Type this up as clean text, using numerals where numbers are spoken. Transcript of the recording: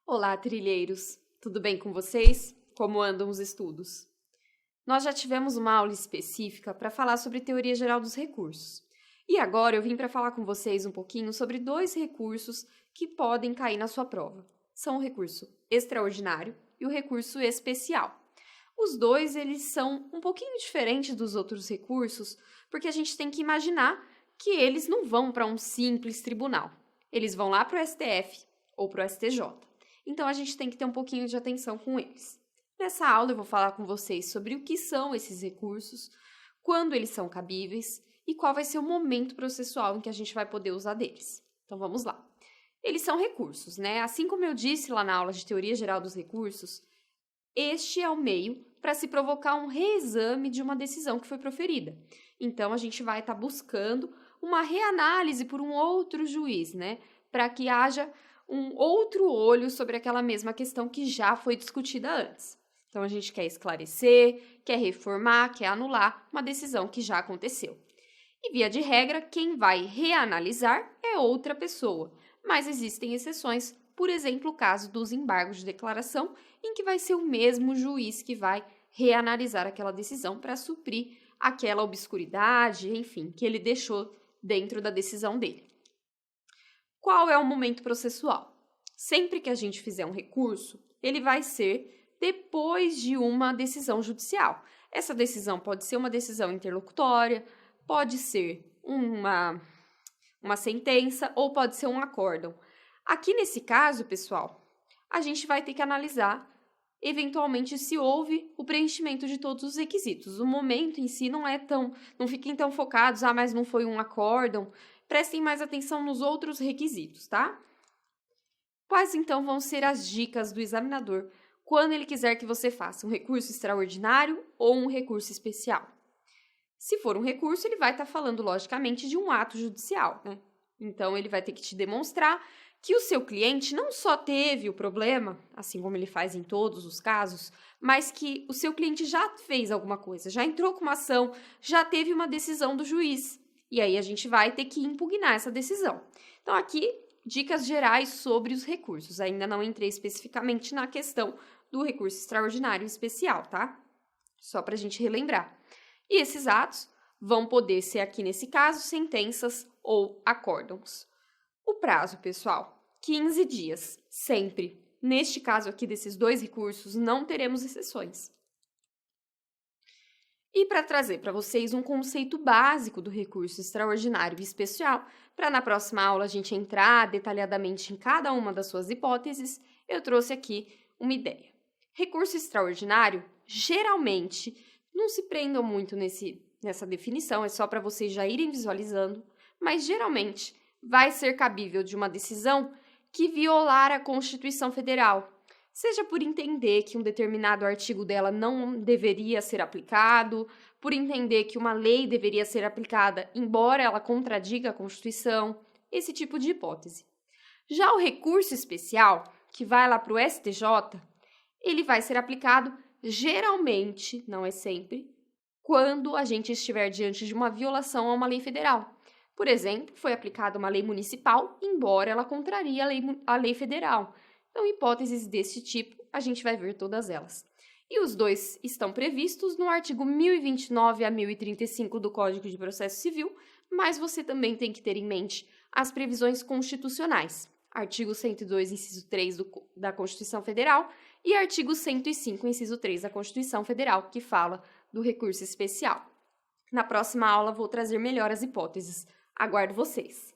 Olá, trilheiros! Tudo bem com vocês? Como andam os estudos? Nós já tivemos uma aula específica para falar sobre teoria geral dos recursos. E agora eu vim para falar com vocês um pouquinho sobre dois recursos que podem cair na sua prova. São o recurso extraordinário e o recurso especial. Os dois, eles são um pouquinho diferentes dos outros recursos, porque a gente tem que imaginar que eles não vão para um simples tribunal. Eles vão lá para o STF ou para o STJ. Então, a gente tem que ter um pouquinho de atenção com eles. Nessa aula, eu vou falar com vocês sobre o que são esses recursos, quando eles são cabíveis e qual vai ser o momento processual em que a gente vai poder usar deles. Então, vamos lá. Eles são recursos, né? Assim como eu disse lá na aula de Teoria Geral dos Recursos, este é o meio para se provocar um reexame de uma decisão que foi proferida. Então, a gente vai estar buscando uma reanálise por um outro juiz, né? Para que haja um outro olho sobre aquela mesma questão que já foi discutida antes. Então, a gente quer esclarecer, quer reformar, quer anular uma decisão que já aconteceu. E, via de regra, quem vai reanalisar é outra pessoa, mas existem exceções, por exemplo, o caso dos embargos de declaração, em que vai ser o mesmo juiz que vai reanalisar aquela decisão para suprir aquela obscuridade, enfim, que ele deixou dentro da decisão dele. Qual é o momento processual? Sempre que a gente fizer um recurso, ele vai ser depois de uma decisão judicial. Essa decisão pode ser uma decisão interlocutória, pode ser uma sentença ou pode ser um acórdão. Aqui nesse caso, pessoal, a gente vai ter que analisar eventualmente se houve o preenchimento de todos os requisitos. O momento em si não fiquem tão focados, mas não foi um acórdão. Prestem mais atenção nos outros requisitos, tá? Quais, então, vão ser as dicas do examinador quando ele quiser que você faça um recurso extraordinário ou um recurso especial? Se for um recurso, ele vai estar falando, logicamente, de um ato judicial, né? Então, ele vai ter que te demonstrar que o seu cliente não só teve o problema, assim como ele faz em todos os casos, mas que o seu cliente já fez alguma coisa, já entrou com uma ação, já teve uma decisão do juiz. E aí, a gente vai ter que impugnar essa decisão. Então, aqui, dicas gerais sobre os recursos. Ainda não entrei especificamente na questão do recurso extraordinário e especial, tá? Só para a gente relembrar. E esses atos vão poder ser, aqui nesse caso, sentenças ou acórdãos. O prazo, pessoal, 15 dias, sempre. Neste caso aqui desses dois recursos, não teremos exceções. E para trazer para vocês um conceito básico do recurso extraordinário e especial, para na próxima aula a gente entrar detalhadamente em cada uma das suas hipóteses, eu trouxe aqui uma ideia. Recurso extraordinário, geralmente, não se prendam muito nessa definição, é só para vocês já irem visualizando, mas geralmente vai ser cabível de uma decisão que violar a Constituição Federal, seja por entender que um determinado artigo dela não deveria ser aplicado, por entender que uma lei deveria ser aplicada embora ela contradiga a Constituição, esse tipo de hipótese. Já o recurso especial, que vai lá para o STJ, ele vai ser aplicado geralmente, não é sempre, quando a gente estiver diante de uma violação a uma lei federal. Por exemplo, foi aplicada uma lei municipal, embora ela contraria a lei federal. Então, hipóteses desse tipo, a gente vai ver todas elas. E os dois estão previstos no artigo 1029 a 1035 do Código de Processo Civil, mas você também tem que ter em mente as previsões constitucionais. Artigo 102, inciso 3 da Constituição Federal e artigo 105, inciso 3 da Constituição Federal, que fala do recurso especial. Na próxima aula, vou trazer melhor as hipóteses. Aguardo vocês!